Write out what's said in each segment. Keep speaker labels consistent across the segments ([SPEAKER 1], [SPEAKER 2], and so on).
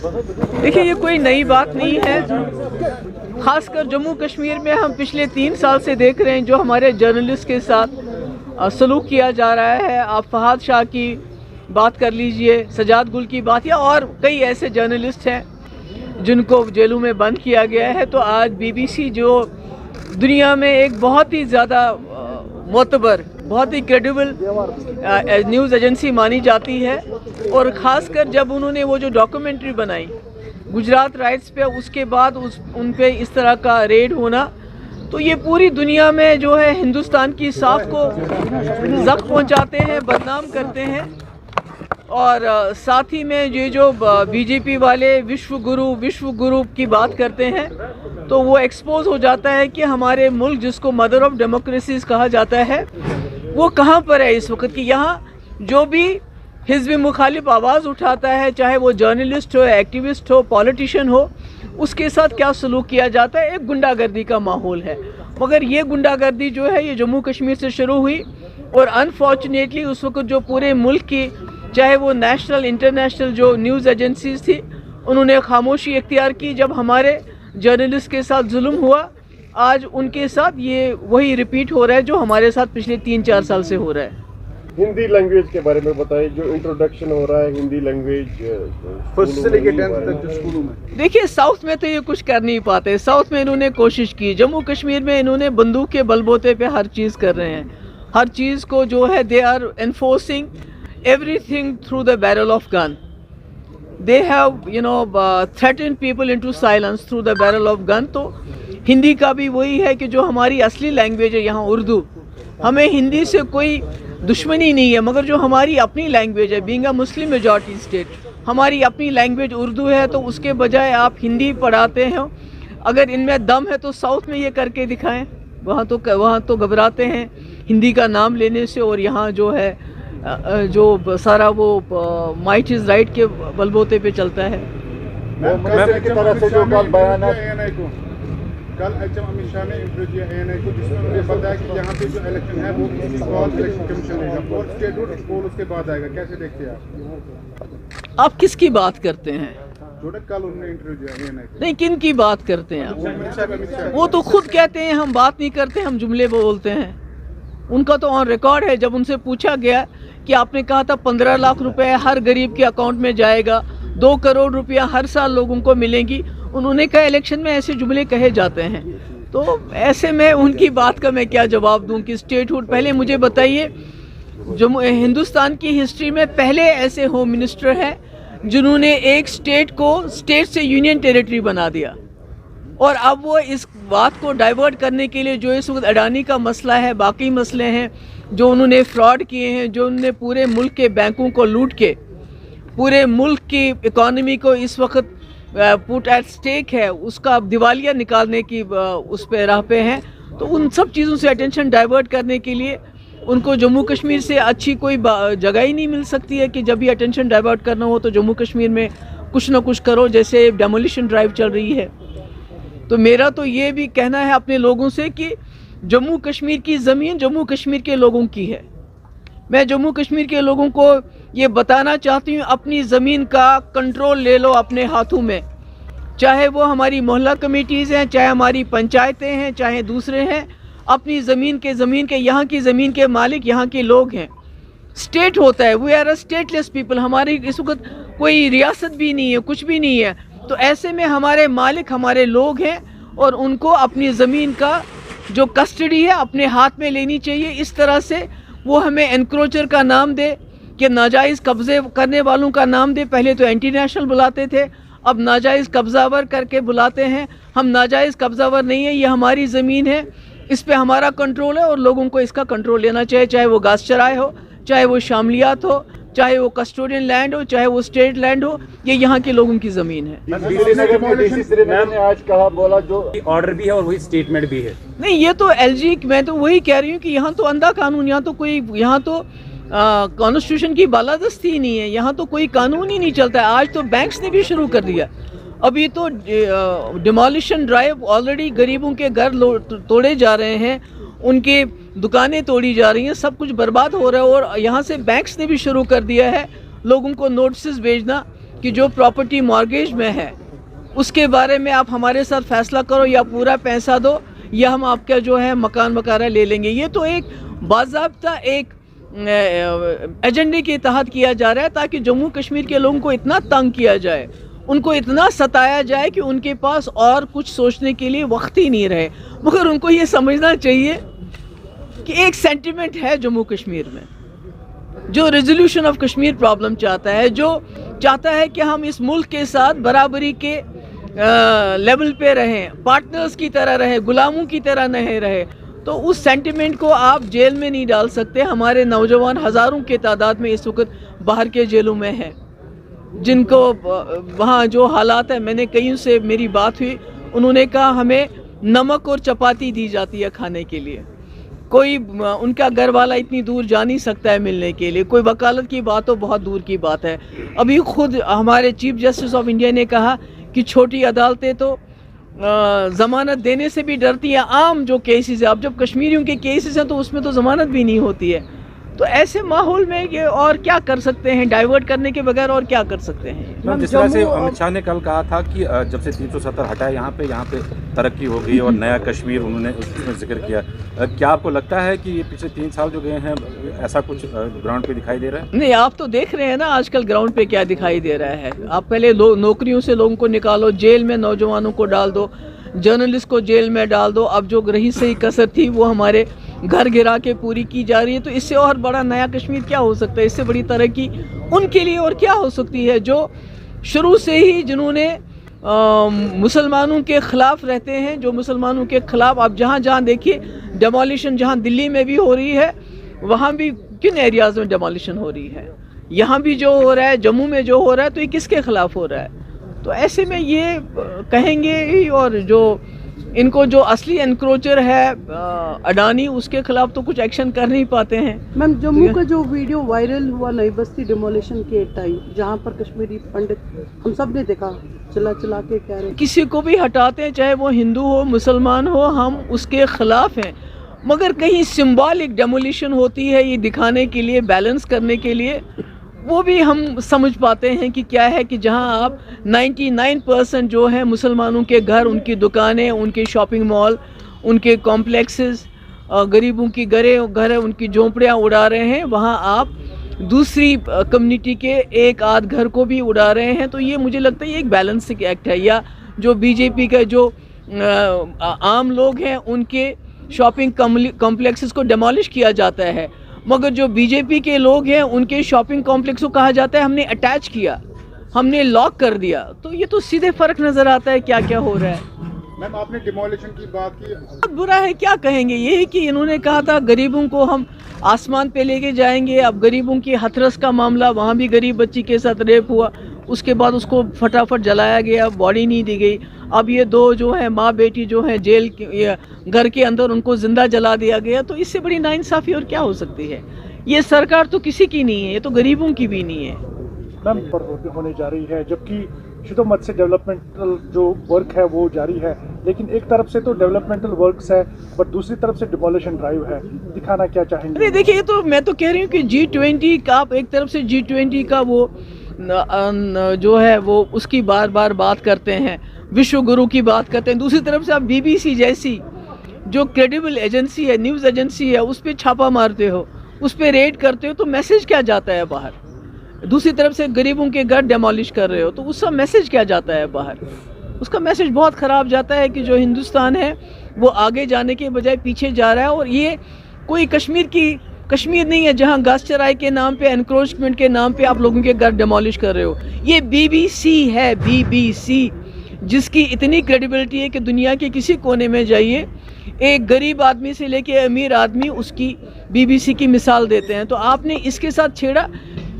[SPEAKER 1] देखिए, ये कोई नई बात नहीं है। खासकर जम्मू कश्मीर में हम पिछले 3 साल से देख रहे हैं जो हमारे जर्नलिस्ट के साथ सलूक किया जा रहा है। आप फहाद शाह की बात कर लीजिए, सजाद गुल की बात, या और कई ऐसे जर्नलिस्ट हैं जिनको जेलों में बंद किया गया है। तो आज बीबीसी जो दुनिया में एक बहुत ही ज़्यादा मोतबर, बहुत ही क्रेडिबल न्यूज़ एजेंसी मानी जाती है, और ख़ासकर जब उन्होंने वो जो डॉक्यूमेंट्री बनाई गुजरात राइट्स पे, उसके बाद उन पे इस तरह का रेड होना, तो ये पूरी दुनिया में जो है हिंदुस्तान की साख को ज़ख्म पहुंचाते हैं, बदनाम करते हैं। और साथ ही में ये जो बीजेपी वाले विश्व गुरु की बात करते हैं, तो वो एक्सपोज हो जाता है कि हमारे मुल्क, जिसको मदर ऑफ डेमोक्रेसीज कहा जाता है, वो कहाँ पर है इस वक्त। कि यहाँ जो भी हिज़्ब मुखालिफ आवाज़ उठाता है, चाहे वो जर्नलिस्ट हो, एक्टिविस्ट हो, पॉलिटिशियन हो, उसके साथ क्या सलूक किया जाता है। एक गुंडागर्दी का माहौल है। मगर ये गुंडागर्दी जो है ये जम्मू कश्मीर से शुरू हुई, और अनफॉर्चुनेटली उस वक्त जो पूरे मुल्क की, चाहे वो नेशनल इंटरनेशनल जो न्यूज़ एजेंसीज थी, उन्होंने खामोशी इख्तियार की जब हमारे जर्नलिस्ट के साथ जुल्म हुआ। आज उनके साथ ये वही रिपीट हो रहा है जो हमारे साथ पिछले 3-4 साल से हो रहा है।
[SPEAKER 2] हिंदी लैंग्वेज के बारे में बताइए, जो इंट्रोडक्शन हो रहा है हिंदी लैंग्वेज फर्स्ट से लेकर 10th तक जो स्कूलों में।
[SPEAKER 1] देखिए, साउथ में तो ये कुछ कर नहीं पाते। साउथ में इन्होंने कोशिश की, जम्मू कश्मीर में इन्होंने बंदूक के बलबोते पे हर चीज़ कर रहे हैं। हर चीज़ को जो है they are enforcing everything through the barrel of gun. They have threatened people into silence through the barrel of gun. तो हिंदी का भी वही है कि जो हमारी असली लैंग्वेज है यहाँ उर्दू, हमें हिंदी से कोई दुश्मनी नहीं है, मगर जो हमारी अपनी लैंग्वेज है, being a Muslim majority state, हमारी अपनी लैंग्वेज उर्दू है, तो उसके बजाय आप हिंदी पढ़ाते हैं। अगर इनमें दम है तो साउथ में ये करके दिखाएं। वहाँ तो घबराते हैं हिंदी का नाम लेने से, और यहाँ जो है जो सारा वो माइट इज राइट के बलबोते पे चलता है।
[SPEAKER 3] कल अमित शाह ने इंटरव्यू दिया ANI को, जिसमें उन्होंने बताया कि यहाँ पे जो इलेक्शन है वो किसी और इलेक्शन कमीशन लेगा, और स्टेट पोल उसके बाद आएगा। कैसे देखते हैं
[SPEAKER 1] आप किसकी बात करते हैं?
[SPEAKER 3] जो कल उन्होंने इंटरव्यू दिया ANI को।
[SPEAKER 1] नहीं, किन की बात करते हैं आप? वो तो खुद कहते हैं हम बात नहीं करते, हम जुमले बोलते हैं। उनका तो ऑन रिकॉर्ड है, जब उनसे पूछा गया कि आपने कहा था 15 लाख रुपए हर गरीब के अकाउंट में जाएगा, 2 करोड़ रुपया हर साल लोगों को मिलेंगी, उन्होंने कहा इलेक्शन में ऐसे जुमले कहे जाते हैं। तो ऐसे में उनकी बात का मैं क्या जवाब दूं कि स्टेटहुड। पहले मुझे बताइए, हिंदुस्तान की हिस्ट्री में पहले ऐसे होम मिनिस्टर हैं जिन्होंने एक स्टेट को स्टेट से यूनियन टेरिटरी बना दिया, और अब वो इस बात को डाइवर्ट करने के लिए जो इस वक्त अडानी का मसला है, बाकी मसले हैं जो उन्होंने फ्रॉड किए हैं, जो उन्होंने पूरे मुल्क के बैंकों को लूट के पूरे मुल्क की इकॉनमी को इस वक्त पुट एट स्टेक है, उसका दिवालिया निकालने की उस पे राह पे हैं। तो उन सब चीज़ों से अटेंशन डाइवर्ट करने के लिए उनको जम्मू कश्मीर से अच्छी कोई जगह ही नहीं मिल सकती है कि जब भी अटेंशन डाइवर्ट करना हो तो जम्मू कश्मीर में कुछ ना कुछ करो, जैसे डेमोलिशन ड्राइव चल रही है। तो मेरा तो ये भी कहना है अपने लोगों से कि जम्मू कश्मीर की ज़मीन जम्मू कश्मीर के लोगों की है। मैं जम्मू कश्मीर के लोगों को ये बताना चाहती हूँ, अपनी ज़मीन का कंट्रोल ले लो अपने हाथों में। चाहे वो हमारी मोहल्ला कमेटीज़ हैं, चाहे हमारी पंचायतें हैं, चाहे दूसरे हैं, अपनी ज़मीन के यहाँ की ज़मीन के मालिक यहाँ के लोग हैं। स्टेट होता है, we are a stateless people. हमारी इस वक्त कोई रियासत भी नहीं है, कुछ भी नहीं है। तो ऐसे में हमारे मालिक हमारे लोग हैं, और उनको अपनी ज़मीन का जो कस्टडी है अपने हाथ में लेनी चाहिए। इस तरह से वो हमें एनक्रोचर का नाम दे, कि नाजायज़ कब्ज़े करने वालों का नाम दे। पहले तो एंटी नेशनल बुलाते थे, अब नाजायज़ कब्ज़ावर करके बुलाते हैं। हम नाजायज़ कब्ज़ावर नहीं है, ये हमारी ज़मीन है, इस पे हमारा कंट्रोल है, और लोगों को इसका कंट्रोल लेना चाहिए। चाहे वो घास चराए हो, चाहे वो शामलियात हो, चाहे वो कस्टोडियन लैंड हो, चाहे वो स्टेट लैंड हो, ये यहाँ के लोगों की ज़मीन है।
[SPEAKER 2] ने आज कहा बोला जो
[SPEAKER 4] ऑर्डर भी है और वही स्टेटमेंट भी है।
[SPEAKER 1] नहीं, ये तो LG, मैं तो वही कह रही हूँ कि यहाँ तो अंधा कानून, यहाँ तो कॉन्स्टिट्यूशन की बालादस्ती ही नहीं है, यहाँ तो कोई कानून ही नहीं चलता है। आज तो बैंक्स ने भी शुरू कर दिया। अभी तो डिमोलिशन ड्राइव, ऑलरेडी गरीबों के घर तोड़े जा रहे हैं, उनकी दुकानें तोड़ी जा रही हैं, सब कुछ बर्बाद हो रहा है। और यहाँ से बैंक्स ने भी शुरू कर दिया है लोगों को नोटिस भेजना کہ جو प्रॉपर्टी मॉर्गेज में है उसके बारे में आप हमारे साथ फैसला करो या पूरा पैसा दो या हम आपका जो है मकान वगैरह ले लेंगे। ये तो एक बाज़ाब्ता एक एजेंडे के तहत किया जा रहा है ताकि जम्मू कश्मीर के लोगों को इतना तंग किया जाए, उनको इतना सताया जाए कि उनके पास और कुछ सोचने के लिए वक्त ही नहीं रहे। मगर उनको ये समझना चाहिए कि एक सेंटिमेंट है जम्मू कश्मीर में जो रेजोल्यूशन ऑफ कश्मीर प्रॉब्लम चाहता है, जो चाहता है कि हम इस मुल्क के साथ बराबरी के लेवल पे रहें, पार्टनर्स की तरह रहें, गुलामों की तरह नहीं रहे। तो उस सेंटिमेंट को आप जेल में नहीं डाल सकते। हमारे नौजवान हज़ारों के तादाद में इस वक्त बाहर के जेलों में हैं, जिनको वहाँ जो हालात है, मैंने कईयों से मेरी बात हुई, उन्होंने कहा हमें नमक और चपाती दी जाती है खाने के लिए, कोई उनका घर वाला इतनी दूर जा नहीं सकता है मिलने के लिए, कोई वकालत की बात तो बहुत दूर की बात है। अभी खुद हमारे चीफ जस्टिस ऑफ इंडिया ने कहा कि छोटी अदालतें तो ज़मानत देने से भी डरती हैं। आम जो केसेस है, अब जब कश्मीरियों के केसेस हैं तो उसमें तो ज़मानत भी नहीं होती है। तो ऐसे माहौल में ये और क्या कर सकते हैं, डाइवर्ट करने के बगैर और क्या कर सकते हैं।
[SPEAKER 5] जिस तरह से अमित शाह ने कल कहा था कि जब से 370 हटा है यहाँ पे तरक्की हो गई और नया कश्मीर उन्होंने उसमें जिक्र किया, क्या आपको लगता है कि ये पिछले 3 साल जो गए हैं ऐसा कुछ ग्राउंड पे दिखाई दे रहा है? नहीं,
[SPEAKER 1] आप तो देख रहे हैं ना आजकल ग्राउंड पे क्या दिखाई दे रहा है। आप पहले नौकरियों से लोगों को निकालो, जेल में नौजवानों को डाल दो, जर्नलिस्ट को जेल में डाल दो, अब जो रही सही कसर थी वो हमारे घर गिरा के पूरी की जा रही है। तो इससे और बड़ा नया कश्मीर क्या हो सकता है, इससे बड़ी तरक्की उनके लिए और क्या हो सकती है जो शुरू से ही जिन्होंने मुसलमानों के ख़िलाफ़ रहते हैं, जो मुसलमानों के ख़िलाफ़ आप जहाँ जहाँ देखिए डेमोलिशन, जहाँ दिल्ली में भी हो रही है वहाँ भी किन एरियाज़ में डेमोलिशन हो रही है, यहाँ भी जो हो रहा है, जम्मू में जो हो रहा है, तो ये किसके ख़िलाफ़ हो रहा है। तो ऐसे में ये कहेंगे ही, और जो इनको जो असली एनक्रोचर है अडानी, उसके खिलाफ तो कुछ एक्शन कर नहीं पाते हैं।
[SPEAKER 6] मैम, जम्मू का जो वीडियो वायरल हुआ नई बस्ती डिमोलिशन के टाइम, जहां पर कश्मीरी पंडित हम सब ने देखा चला चला के कह रहे,
[SPEAKER 1] किसी को भी हटाते हैं, चाहे वो हिंदू हो मुसलमान हो, हम उसके खिलाफ हैं। मगर कहीं सिंबॉलिक डेमोलिशन होती है ये दिखाने के लिए, बैलेंस करने के लिए, वो भी हम समझ पाते हैं कि क्या है कि जहां आप 99% जो है मुसलमानों के घर, उनकी दुकानें, उनके शॉपिंग मॉल, उनके कॉम्प्लेक्सेस, गरीबों की घर उनकी झोंपड़ियां उड़ा रहे हैं, वहां आप दूसरी कम्युनिटी के एक आध घर को भी उड़ा रहे हैं। तो ये मुझे लगता है ये एक बैलेंसिंग एक्ट है। या जो बीजेपी का जो आम लोग हैं उनके शॉपिंग कॉम्प्लेक्सेस को डिमोलिश किया जाता है, मगर जो बीजेपी के लोग हैं उनके शॉपिंग कॉम्प्लेक्स को कहा जाता है हमने अटैच किया, हमने लॉक कर दिया। तो ये तो सीधे फर्क नजर आता है क्या क्या हो रहा है।
[SPEAKER 3] मैम, आपने डिमोलिशन की बात की,
[SPEAKER 1] बहुत बुरा है, क्या कहेंगे। ये है कि इन्होंने कहा था गरीबों को हम आसमान पे लेके जाएंगे। अब गरीबों की हथरस का मामला, वहाँ भी गरीब बच्ची के साथ रेप हुआ, उसके बाद उसको फटाफट जलाया गया, बॉडी नहीं दी गई। अब ये दो जो है माँ बेटी जो है जेल घर के अंदर, उनको जिंदा जला दिया गया। तो इससे बड़ी नाइंसाफ़ी और क्या हो सकती है। ये सरकार तो किसी की नहीं है, ये तो गरीबों की भी नहीं है।
[SPEAKER 7] मैम, पर होने जा रही है, जबकि शुद्ध मत से डेवलपमेंटल जो वर्क है वो जारी है, लेकिन एक तरफ से तो डेवलपमेंटल वर्क्स है बट दूसरी तरफ से डिमोलिशन ड्राइव है। दिखाना क्या चाहेंगे?
[SPEAKER 1] अरे देखिए, ये तो मैं तो कह रही हूँ कि G20 का, आप एक तरफ से G20 का वो जो है वो उसकी बार बार बात करते हैं, विश्व गुरु की बात करते हैं, दूसरी तरफ से आप BBC जैसी जो क्रेडिबल एजेंसी है, न्यूज़ एजेंसी है, उस पर छापा मारते हो, उस पर रेड करते हो। तो मैसेज क्या जाता है बाहर? दूसरी तरफ से गरीबों के घर डेमोलिश कर रहे हो, तो उसका मैसेज क्या जाता है बाहर? उसका मैसेज बहुत ख़राब जाता है कि जो हिंदुस्तान है वो आगे जाने के बजाय पीछे जा रहा है। और ये कोई कश्मीर नहीं है जहां घास चराई के नाम पे, एनक्रोचमेंट के नाम पे आप लोगों के घर डेमोलिश कर रहे हो। ये BBC है, BBC, जिसकी इतनी क्रेडिबिलिटी है कि दुनिया के किसी कोने में जाइए, एक गरीब आदमी से लेके अमीर आदमी उसकी BBC की मिसाल देते हैं। तो आपने इसके साथ छेड़ा,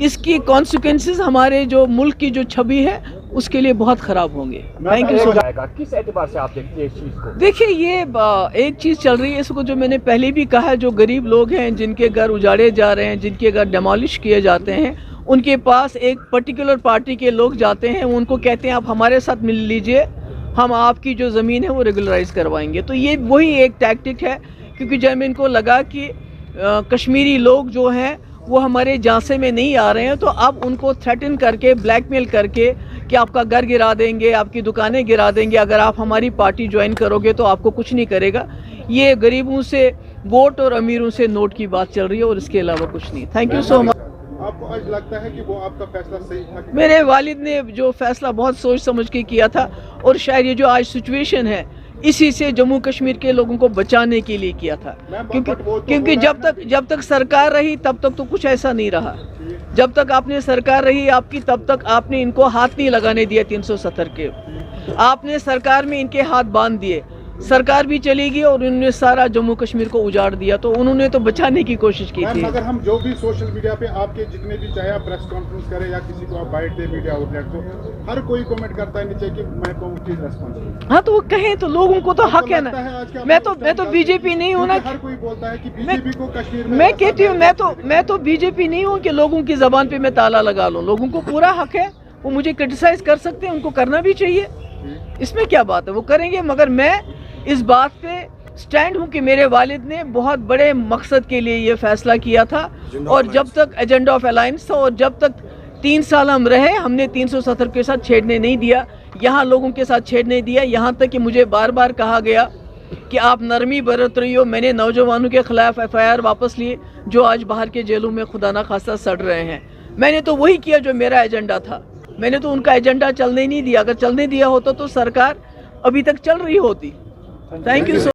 [SPEAKER 1] इसकी कॉन्सिक्वेंसेस हमारे जो मुल्क की जो छवि है उसके लिए बहुत ख़राब होंगे। Thank you so much.
[SPEAKER 2] किस एतबार से आप देखते हैं इस चीज़ को?
[SPEAKER 1] देखिए, ये एक चीज़ चल रही है, इसको जो मैंने पहले भी कहा, जो गरीब लोग हैं जिनके घर उजाड़े जा रहे हैं, जिनके घर डेमोलिश किए जाते हैं, उनके पास एक पर्टिकुलर पार्टी के लोग जाते हैं, उनको कहते हैं आप हमारे साथ मिल लीजिए, हम आपकी जो ज़मीन है वो रेगुलराइज करवाएंगे। तो ये वही एक टैक्टिक है, क्योंकि जब इनको लगा कि कश्मीरी लोग जो हैं वो हमारे झांसे में नहीं आ रहे हैं, तो अब उनको थ्रेटन करके, ब्लैकमेल करके कि आपका घर गिरा देंगे, आपकी दुकानें गिरा देंगे, अगर आप हमारी पार्टी ज्वाइन करोगे तो आपको कुछ नहीं करेगा, ये गरीबों से वोट और अमीरों से नोट की बात चल रही है और इसके अलावा कुछ नहीं। Thank you so much.
[SPEAKER 3] आपको आज लगता है कि वो आपका फैसला सही था?
[SPEAKER 1] मेरे वालिद ने जो फैसला बहुत सोच समझ के किया था, और शायद ये जो आज सिचुएशन है इसी से जम्मू कश्मीर के लोगों को बचाने के लिए किया था, क्योंकि जब तक सरकार रही तब तक तो कुछ ऐसा नहीं रहा। जब तक आपने सरकार रही आपकी, तब तक आपने इनको हाथ नहीं लगाने दिए 370 के, आपने सरकार में इनके हाथ बांध दिए, सरकार भी चली गई और उन्होंने सारा जम्मू कश्मीर को उजाड़ दिया, तो उन्होंने तो बचाने की कोशिश की थी।
[SPEAKER 3] अगर हम जो भी सोशल मीडिया पे आपके जितने भी, चाहे आप प्रेस कॉन्फ्रेंस करें या किसी को आप बाइट दे मीडिया आउटलेट को, हर कोई कमेंट करता है नीचे कि मैं पहुंची रेस्पॉन्सिबल।
[SPEAKER 1] हाँ तो वो कहें, तो लोगों को तो हक है ना। मैं तो बीजेपी नहीं हूँ ना।
[SPEAKER 3] हर कोई बोलता है कि बीजेपी को कश्मीर में,
[SPEAKER 1] मैं कहती हूँ मैं तो बीजेपी नहीं हूँ कि लोगों की जबान पे मैं ताला लगा लूँ। लोगों को पूरा हक है, वो मुझे क्रिटिसाइज कर सकते हैं, उनको करना भी चाहिए, इसमें क्या बात है, वो करेंगे। मगर मैं इस बात पे स्टैंड हूँ कि मेरे वालिद ने बहुत बड़े मकसद के लिए ये फैसला किया था, और जब तक एजेंडा ऑफ अलायंस था, और जब तक 3 साल हम रहे, हमने 370 के साथ छेड़ने नहीं दिया, यहाँ लोगों के साथ छेड़ने दिया। यहाँ तक कि मुझे बार बार कहा गया कि आप नरमी बरत रही हो। मैंने नौजवानों के खिलाफ FIR वापस लिए जो आज बाहर के जेलों में खुदा ना खास्ता सड़ रहे हैं। मैंने तो वही किया जो मेरा एजेंडा था, मैंने तो उनका एजेंडा चलने नहीं दिया। अगर चलने दिया होता तो सरकार अभी तक चल रही होती। Thank you.